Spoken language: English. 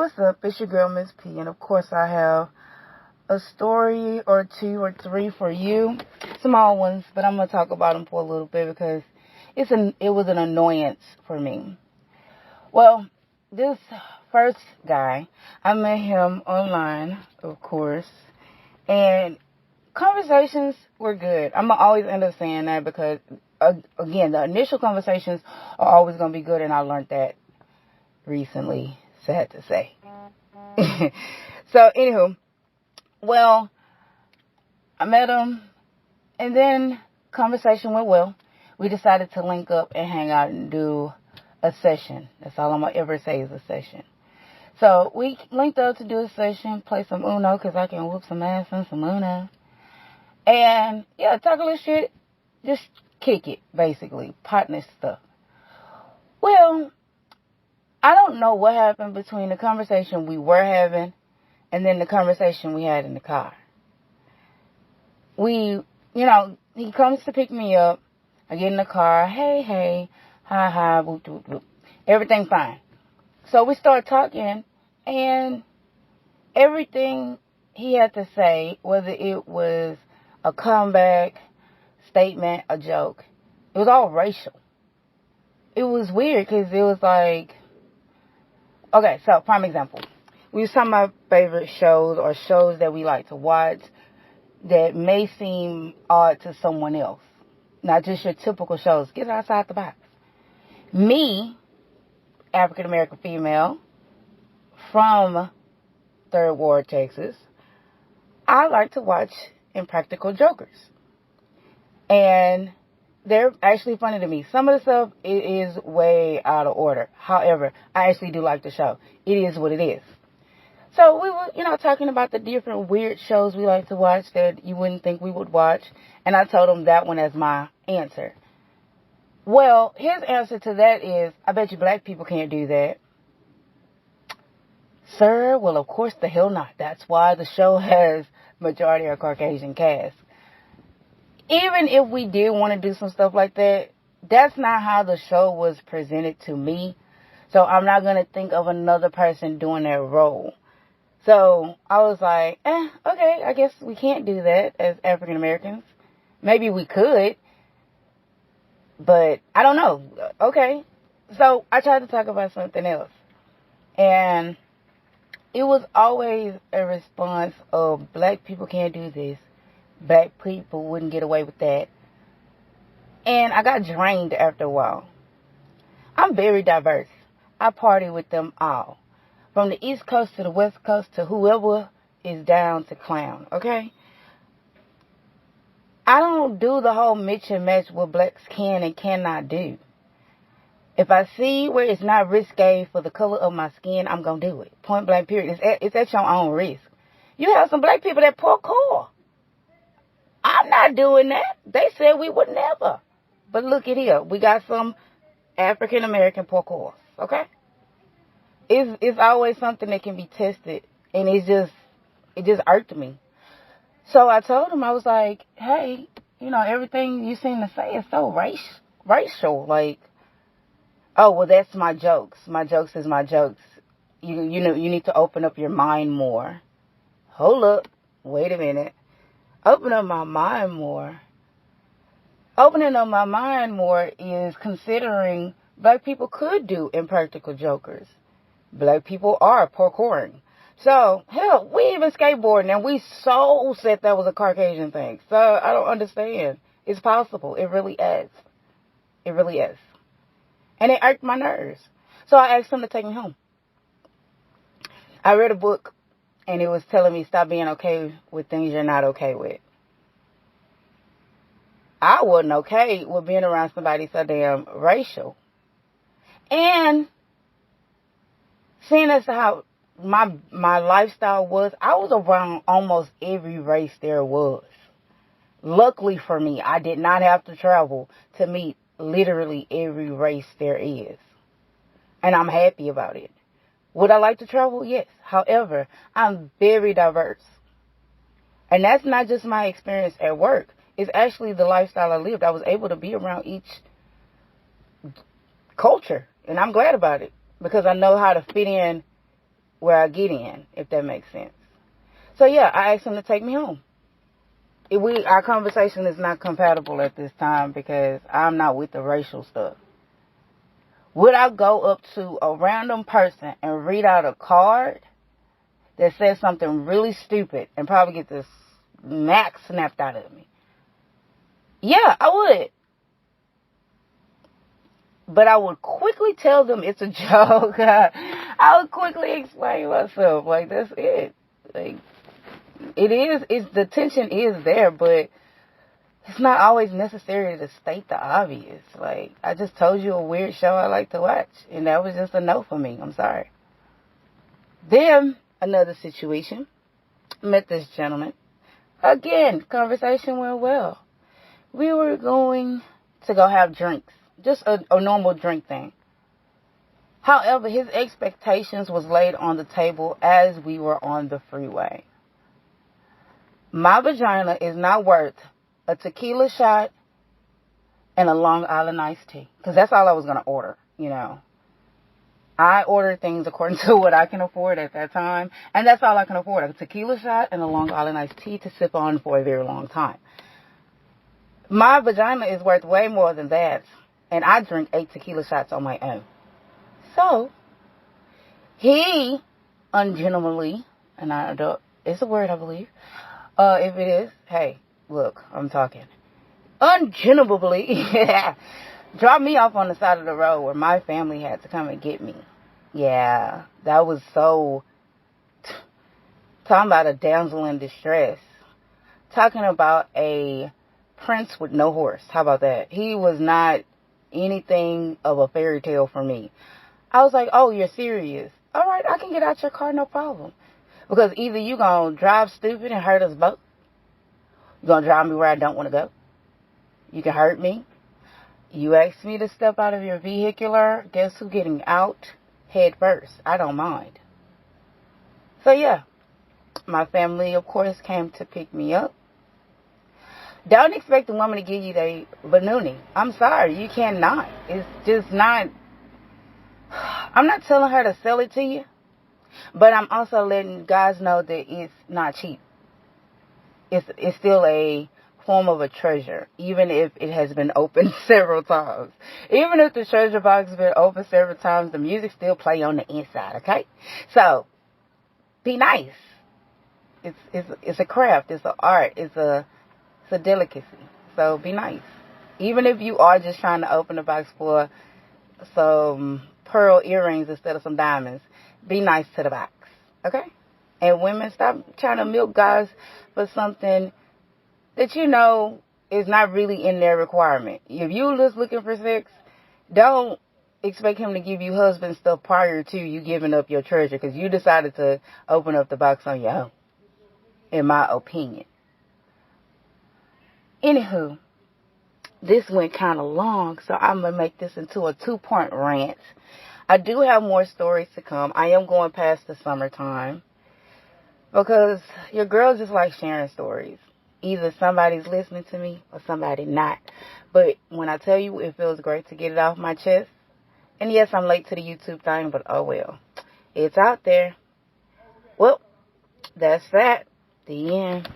what's up? It's your girl, MIZS P, and of course I have a story or two or three for you. Small ones, but I'm going to talk about them for a little bit because it was an annoyance for me. Well, this first guy, I met him online, of course, and conversations were good. I'm going to always end up saying that because, again, the initial conversations are always going to be good, and I learned that recently, sad to say. So, anywho, well, I met him, and then conversation went well. We decided to link up and hang out and do a session. That's all I'm going to ever say is a session. So, we linked up to do a session, play some Uno, because I can whoop some ass on some Uno. And, yeah, talk a little shit, just kick it, basically, partner stuff. Well, I don't know what happened between the conversation we were having and then the conversation we had in the car. He comes to pick me up. I get in the car. Hey, hi, whoop, whoop, whoop. Everything fine. So we start talking, and everything he had to say, whether it was a comeback, statement, a joke, it was all racial. It was weird because it was like, okay, so prime example. We were talking about favorite shows or shows that we like to watch that may seem odd to someone else. Not just your typical shows. Get outside the box. Me, African American female, from Third Ward, Texas, I like to watch Impractical Jokers. And they're actually funny to me. Some of the stuff is way out of order. However, I actually do like the show. It is what it is. So we were, talking about the different weird shows we like to watch that you wouldn't think we would watch. And I told him that one as my answer. Well, his answer to that is, I bet you black people can't do that. Sir, well, of course the hell not. That's why the show has majority of Caucasian cast. Even if we did want to do some stuff like that, that's not how the show was presented to me. So I'm not going to think of another person doing that role. So I was like, okay, I guess we can't do that as African Americans. Maybe we could, but I don't know. Okay. So I tried to talk about something else. And it was always a response of black people can't do this. Black people wouldn't get away with that. And I got drained after a while. I'm very diverse. I party with them all. From the East Coast to the West Coast to whoever is down to clown, okay? I don't do the whole mix and match what blacks can and cannot do. If I see where it's not risque for the color of my skin, I'm going to do it. Point blank period. It's at your own risk. You have some black people that parkour. I'm not doing that. They said we would never. But look at here. We got some African American parkours, okay? It's always something that can be tested, and it just irked me. So I told him, I was like, hey, everything you seem to say is so racial. Like, oh, well, that's my jokes. My jokes is my jokes. You need to open up your mind more. Hold up. Wait a minute. Open up my mind more. Opening up my mind more is considering black people could do Impractical Jokers. Black people are parkouring. So, hell, we even skateboarding, and we so said that was a Caucasian thing. So, I don't understand. It's possible. It really is. It really is. And it irked my nerves. So, I asked him to take me home. I read a book, and it was telling me stop being okay with things you're not okay with. I wasn't okay with being around somebody so damn racial. And seeing as how my lifestyle was, I was around almost every race there was. Luckily for me, I did not have to travel to meet literally every race there is. And I'm happy about it. Would I like to travel? Yes. However, I'm very diverse. And that's not just my experience at work. It's actually the lifestyle I lived. I was able to be around each culture. And I'm glad about it. Because I know how to fit in where I get in, if that makes sense. So yeah, I asked him to take me home. Our conversation is not compatible at this time because I'm not with the racial stuff. Would I go up to a random person and read out a card that says something really stupid and probably get the smack snapped out of me? Yeah, I would. But I would quickly tell them it's a joke. I would quickly explain myself. Like, that's it. Like, the tension is there, but it's not always necessary to state the obvious. Like, I just told you a weird show I like to watch, and that was just a no for me. I'm sorry. Then, another situation. Met this gentleman. Again, conversation went well. We were going to go have drinks. Just a normal drink thing. However, his expectations was laid on the table as we were on the freeway. My vagina is not worth a tequila shot and a Long Island iced tea. Because that's all I was going to order, you know. I ordered things according to what I can afford at that time. And that's all I can afford. A tequila shot and a Long Island iced tea to sip on for a very long time. My vagina is worth way more than that. And I drink 8 tequila shots on my own. So, he ungentlemanly, and it's a word I believe. If it is, hey, look, I'm talking. Ungentlemanly, dropped me off on the side of the road where my family had to come and get me. Yeah, that was so, talking about a damsel in distress. Talking about a prince with no horse. How about that? He was not anything of a fairy tale for me. I was like, oh, you're serious? All right, I can get out your car, no problem. Because either you going to drive stupid and hurt us both. You're going to drive me where I don't want to go. You can hurt me. You asked me to step out of your vehicular. Guess who's getting out head first? I don't mind. So, yeah. My family, of course, came to pick me up. Don't expect a woman to give you the banoonie. I'm sorry, you cannot. It's just not. I'm not telling her to sell it to you, but I'm also letting guys know that it's not cheap. It's still a form of a treasure, even if it has been opened several times. Even if the treasure box has been opened several times, the music still play on the inside, okay? So, be nice. It's a craft, it's an art, it's a delicacy. So be nice. Even if you are just trying to open the box for some pearl earrings instead of some diamonds, be nice to the box. Okay? And women, stop trying to milk guys for something that you know is not really in their requirement. If you're just looking for sex, don't expect him to give you husband stuff prior to you giving up your treasure because you decided to open up the box on your own, in my opinion. Anywho, this went kind of long, so I'm going to make this into a 2-point rant. I do have more stories to come. I am going past the summertime because your girl just likes sharing stories. Either somebody's listening to me or somebody not. But when I tell you, it feels great to get it off my chest. And yes, I'm late to the YouTube thing, but oh well. It's out there. Well, that's that. The end.